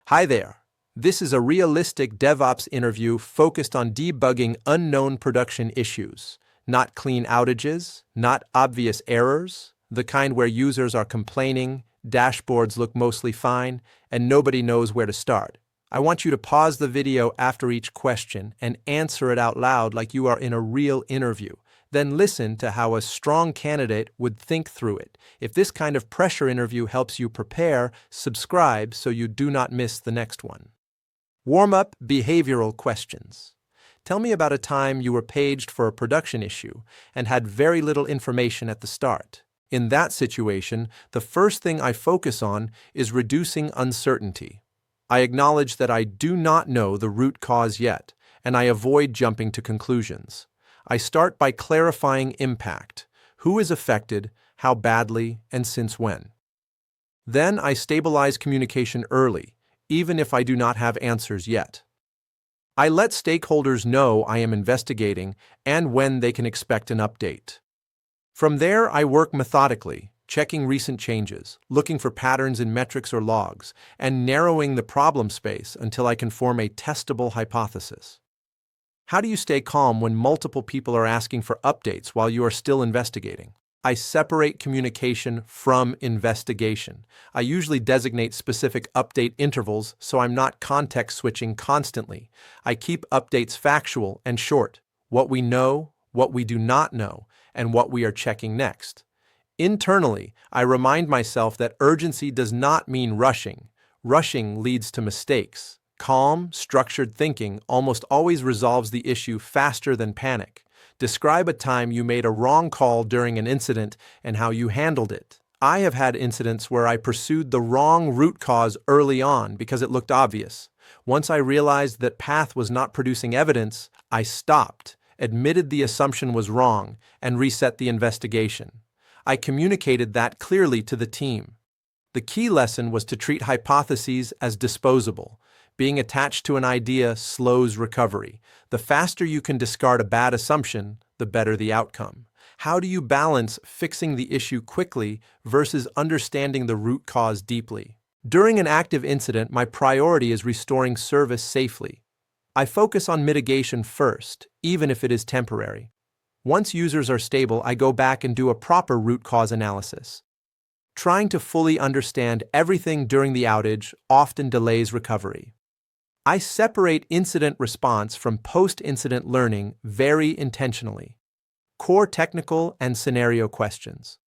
Hi there. This is a realistic DevOps interview focused on debugging unknown production issues, not clean outages, not obvious errors, the kind where users are complaining, dashboards look mostly fine, and nobody knows where to start. I want you to pause the video after each question and answer it out loud like you are in a real interview. Then listen to how a strong candidate would think through it. If this kind of pressure interview helps you prepare, subscribe so you do not miss the next one. Warm-up behavioral questions. Tell me about a time you were paged for a production issue and had very little information at the start. In that situation, the first thing I focus on is reducing uncertainty. I acknowledge that I do not know the root cause yet, and I avoid jumping to conclusions. I start by clarifying impact. Who is affected, how badly, and since when? Then I stabilize communication early, even if I do not have answers yet. I let stakeholders know I am investigating and when they can expect an update. From there, I work methodically, checking recent changes, looking for patterns in metrics or logs, and narrowing the problem space until I can form a testable hypothesis. How do you stay calm when multiple people are asking for updates while you are still investigating? I separate communication from investigation. I usually designate specific update intervals so I'm not context switching constantly. I keep updates factual and short: what we know, what we do not know, and what we are checking next. Internally, I remind myself that urgency does not mean rushing. Rushing leads to mistakes. Calm, structured thinking almost always resolves the issue faster than panic. Describe a time you made a wrong call during an incident and how you handled it. I have had incidents where I pursued the wrong root cause early on because it looked obvious. Once I realized that path was not producing evidence, I stopped, admitted the assumption was wrong, and reset the investigation. I communicated that clearly to the team. The key lesson was to treat hypotheses as disposable. Being attached to an idea slows recovery. The faster you can discard a bad assumption, the better the outcome. How do you balance fixing the issue quickly versus understanding the root cause deeply? During an active incident, my priority is restoring service safely. I focus on mitigation first, even if it is temporary. Once users are stable, I go back and do a proper root cause analysis. Trying to fully understand everything during the outage often delays recovery. I separate incident response from post-incident learning very intentionally. Core technical and scenario questions.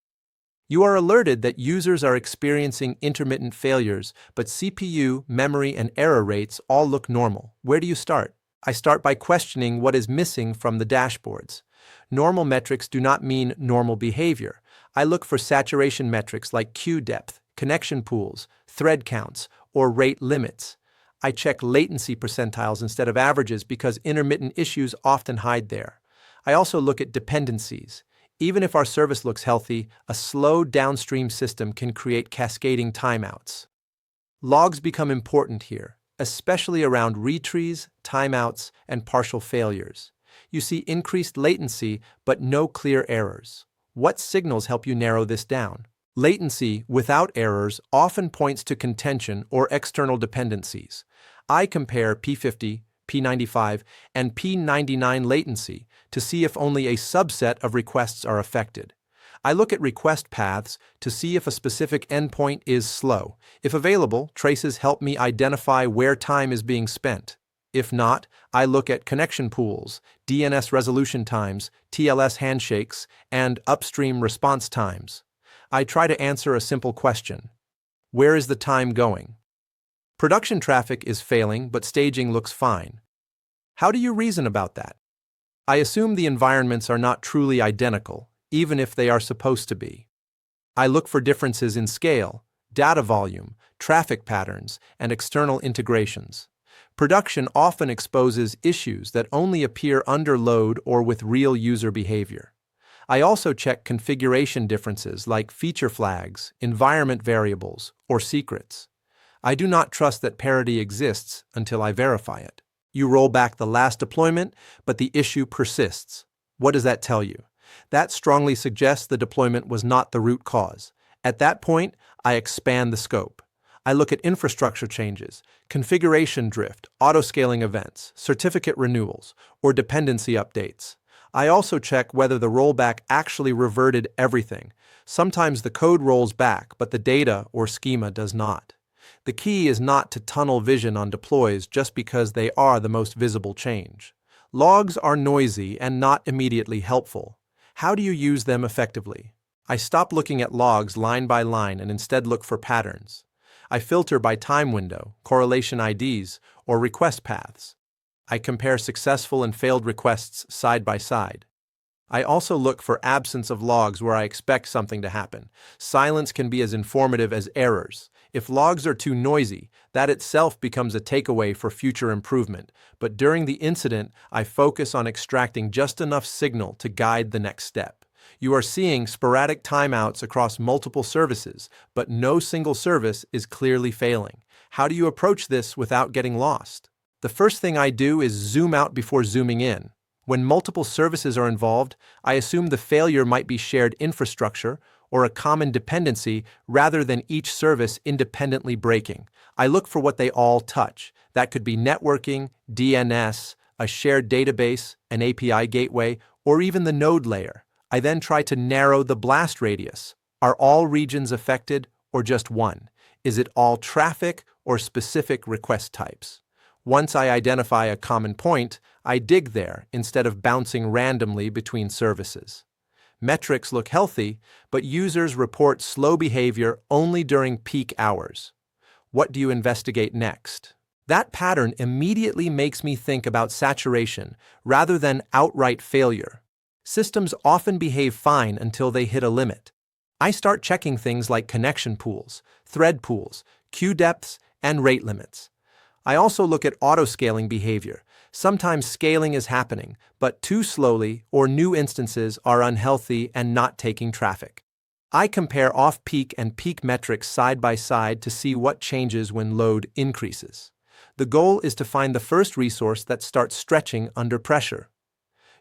You are alerted that users are experiencing intermittent failures, but CPU, memory, and error rates all look normal. Where do you start? I start by questioning what is missing from the dashboards. Normal metrics do not mean normal behavior. I look for saturation metrics like queue depth, connection pools, thread counts, or rate limits. I check latency percentiles instead of averages because intermittent issues often hide there. I also look at dependencies. Even if our service looks healthy, a slow downstream system can create cascading timeouts. Logs become important here, especially around retries, timeouts, and partial failures. You see increased latency, but no clear errors. What signals help you narrow this down? Latency without errors often points to contention or external dependencies. I compare P50, P95, and P99 latency to see if only a subset of requests are affected. I look at request paths to see if a specific endpoint is slow. If available, traces help me identify where time is being spent. If not, I look at connection pools, DNS resolution times, TLS handshakes, and upstream response times. I try to answer a simple question: where is the time going? Production traffic is failing, but staging looks fine. How do you reason about that? I assume the environments are not truly identical, even if they are supposed to be. I look for differences in scale, data volume, traffic patterns, and external integrations. Production often exposes issues that only appear under load or with real user behavior. I also check configuration differences like feature flags, environment variables, or secrets. I do not trust that parity exists until I verify it. You roll back the last deployment, but the issue persists. What does that tell you? That strongly suggests the deployment was not the root cause. At that point, I expand the scope. I look at infrastructure changes, configuration drift, auto-scaling events, certificate renewals, or dependency updates. I also check whether the rollback actually reverted everything. Sometimes the code rolls back, but the data or schema does not. The key is not to tunnel vision on deploys just because they are the most visible change. Logs are noisy and not immediately helpful. How do you use them effectively? I stop looking at logs line by line and instead look for patterns. I filter by time window, correlation IDs, or request paths. I compare successful and failed requests side by side. I also look for absence of logs where I expect something to happen. Silence can be as informative as errors. If logs are too noisy, that itself becomes a takeaway for future improvement. But during the incident, I focus on extracting just enough signal to guide the next step. You are seeing sporadic timeouts across multiple services, but no single service is clearly failing. How do you approach this without getting lost? The first thing I do is zoom out before zooming in. When multiple services are involved, I assume the failure might be shared infrastructure or a common dependency rather than each service independently breaking. I look for what they all touch. That could be networking, DNS, a shared database, an API gateway, or even the node layer. I then try to narrow the blast radius. Are all regions affected or just one? Is it all traffic or specific request types? Once I identify a common point, I dig there instead of bouncing randomly between services. Metrics look healthy, but users report slow behavior only during peak hours. What do you investigate next? That pattern immediately makes me think about saturation rather than outright failure. Systems often behave fine until they hit a limit. I start checking things like connection pools, thread pools, queue depths, and rate limits. I also look at auto-scaling behavior. Sometimes scaling is happening, but too slowly or new instances are unhealthy and not taking traffic. I compare off-peak and peak metrics side by side to see what changes when load increases. The goal is to find the first resource that starts stretching under pressure.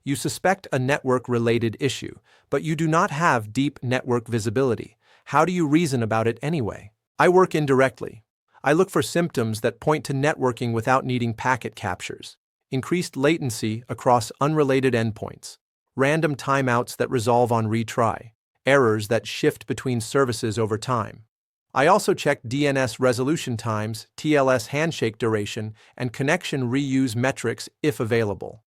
You suspect a network-related issue, but you do not have deep network visibility. How do you reason about it anyway? I work indirectly. I look for symptoms that point to networking without needing packet captures. Increased latency across unrelated endpoints. Random timeouts that resolve on retry. Errors that shift between services over time. I also check DNS resolution times, TLS handshake duration, and connection reuse metrics if available.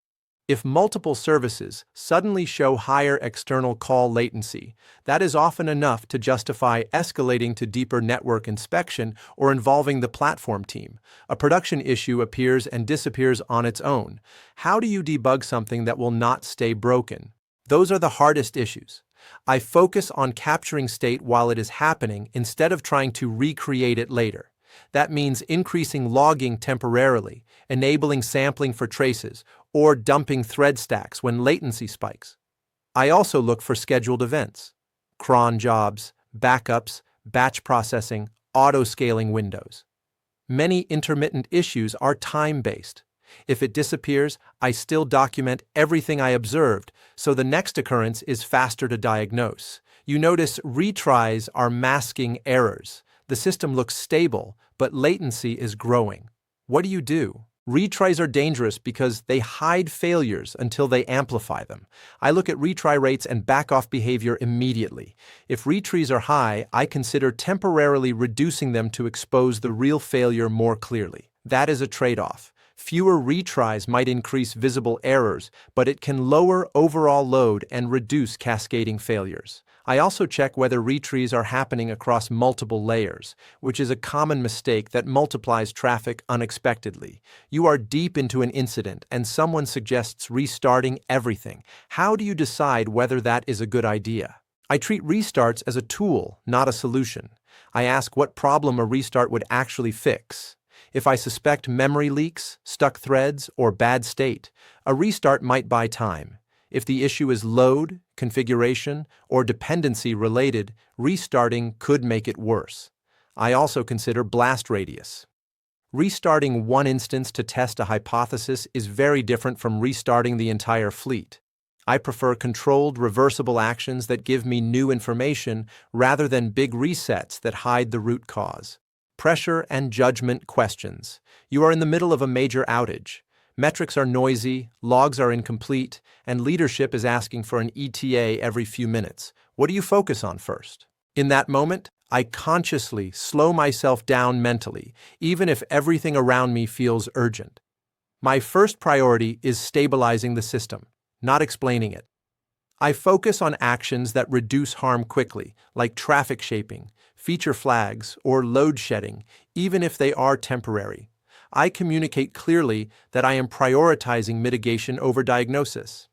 If multiple services suddenly show higher external call latency, that is often enough to justify escalating to deeper network inspection or involving the platform team. A production issue appears and disappears on its own. How do you debug something that will not stay broken? Those are the hardest issues. I focus on capturing state while it is happening instead of trying to recreate it later. That means increasing logging temporarily, enabling sampling for traces, or dumping thread stacks when latency spikes. I also look for scheduled events, cron jobs, backups, batch processing, auto-scaling windows. Many intermittent issues are time-based. If it disappears, I still document everything I observed, so the next occurrence is faster to diagnose. You notice retries are masking errors. The system looks stable, but latency is growing. What do? Retries are dangerous because they hide failures until they amplify them. I look at retry rates and back-off behavior immediately. If retries are high, I consider temporarily reducing them to expose the real failure more clearly. That is a trade-off. Fewer retries might increase visible errors, but it can lower overall load and reduce cascading failures. I also check whether retries are happening across multiple layers, which is a common mistake that multiplies traffic unexpectedly. You are deep into an incident and someone suggests restarting everything. How do you decide whether that is a good idea? I treat restarts as a tool, not a solution. I ask what problem a restart would actually fix. If I suspect memory leaks, stuck threads, or bad state, a restart might buy time. If the issue is load, configuration, or dependency related, restarting could make it worse. I also consider blast radius. Restarting one instance to test a hypothesis is very different from restarting the entire fleet. I prefer controlled, reversible actions that give me new information rather than big resets that hide the root cause. pressure and judgment questions. You are in the middle of a major outage. Metrics are noisy, logs are incomplete, and leadership is asking for an ETA every few minutes. What do you focus on first? In that moment, I consciously slow myself down mentally, even if everything around me feels urgent. My first priority is stabilizing the system, not explaining it. I focus on actions that reduce harm quickly, like traffic shaping, feature flags, or load shedding, even if they are temporary. I communicate clearly that I am prioritizing mitigation over diagnosis.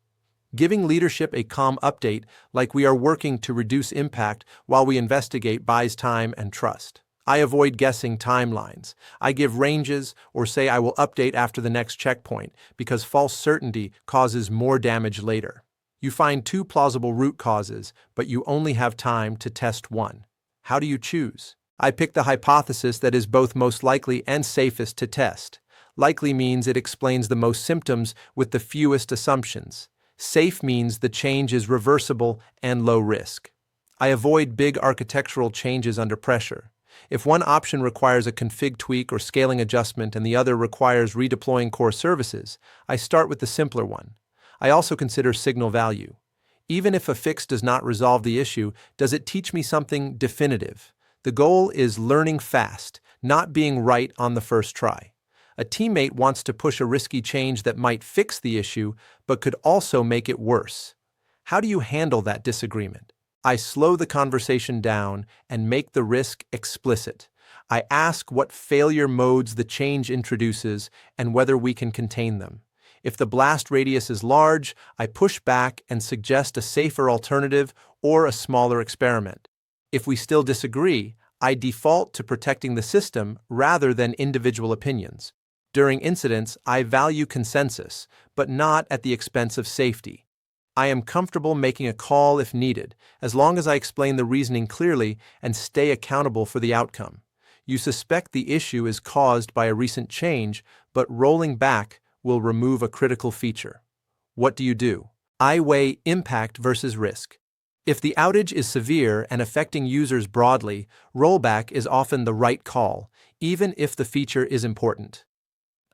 Giving leadership a calm update, like we are working to reduce impact while we investigate, buys time and trust. I avoid guessing timelines. I give ranges or say I will update after the next checkpoint because false certainty causes more damage later. You find two plausible root causes, but you only have time to test one. How do you choose? I pick the hypothesis that is both most likely and safest to test. Likely means it explains the most symptoms with the fewest assumptions. Safe means the change is reversible and low risk. I avoid big architectural changes under pressure. If one option requires a config tweak or scaling adjustment and the other requires redeploying core services, I start with the simpler one. I also consider signal value. Even if a fix does not resolve the issue, does it teach me something definitive? The goal is learning fast, not being right on the first try. A teammate wants to push a risky change that might fix the issue, but could also make it worse. How do you handle that disagreement? I slow the conversation down and make the risk explicit. I ask what failure modes the change introduces and whether we can contain them. If the blast radius is large, I push back and suggest a safer alternative or a smaller experiment. If we still disagree, I default to protecting the system rather than individual opinions. During incidents, I value consensus, but not at the expense of safety. I am comfortable making a call if needed, as long as I explain the reasoning clearly and stay accountable for the outcome. You suspect the issue is caused by a recent change, but rolling back will remove a critical feature. What do? I weigh impact versus risk. If the outage is severe and affecting users broadly, rollback is often the right call, even if the feature is important.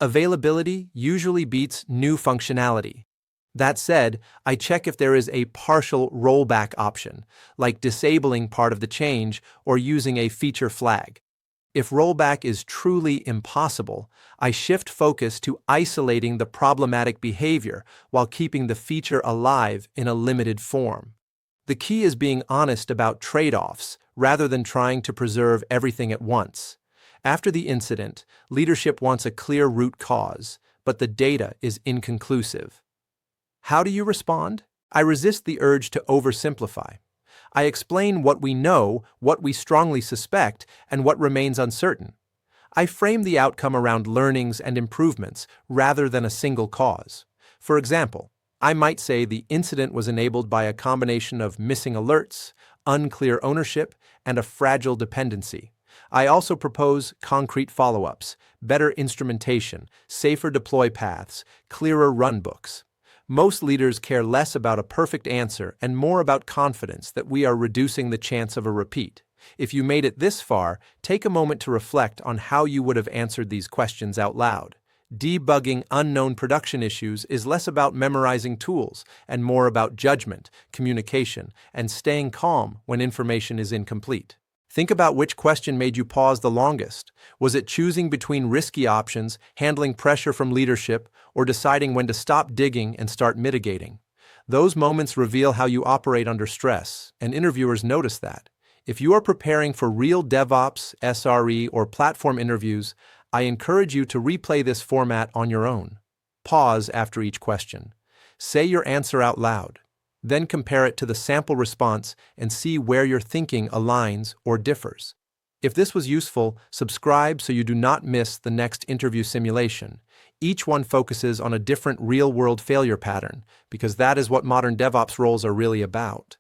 Availability usually beats new functionality. That said, I check if there is a partial rollback option, like disabling part of the change or using a feature flag. If rollback is truly impossible, I shift focus to isolating the problematic behavior while keeping the feature alive in a limited form. The key is being honest about trade-offs rather than trying to preserve everything at once. After the incident, leadership wants a clear root cause, but the data is inconclusive. How do you respond? I resist the urge to oversimplify. I explain what we know, what we strongly suspect, and what remains uncertain. I frame the outcome around learnings and improvements rather than a single cause. For example, I might say the incident was enabled by a combination of missing alerts, unclear ownership, and a fragile dependency. I also propose concrete follow-ups, better instrumentation, safer deploy paths, clearer runbooks. Most leaders care less about a perfect answer and more about confidence that we are reducing the chance of a repeat. If you made it this far, take a moment to reflect on how you would have answered these questions out loud. Debugging unknown production issues is less about memorizing tools and more about judgment, communication, and staying calm when information is incomplete. Think about which question made you pause the longest. Was it choosing between risky options, handling pressure from leadership, or deciding when to stop digging and start mitigating? Those moments reveal how you operate under stress, and interviewers notice that. If you are preparing for real DevOps, SRE, or platform interviews, I encourage you to replay this format on your own. Pause after each question. Say your answer out loud. Then compare it to the sample response and see where your thinking aligns or differs. If this was useful, subscribe so you do not miss the next interview simulation. Each one focuses on a different real-world failure pattern, because that is what modern DevOps roles are really about.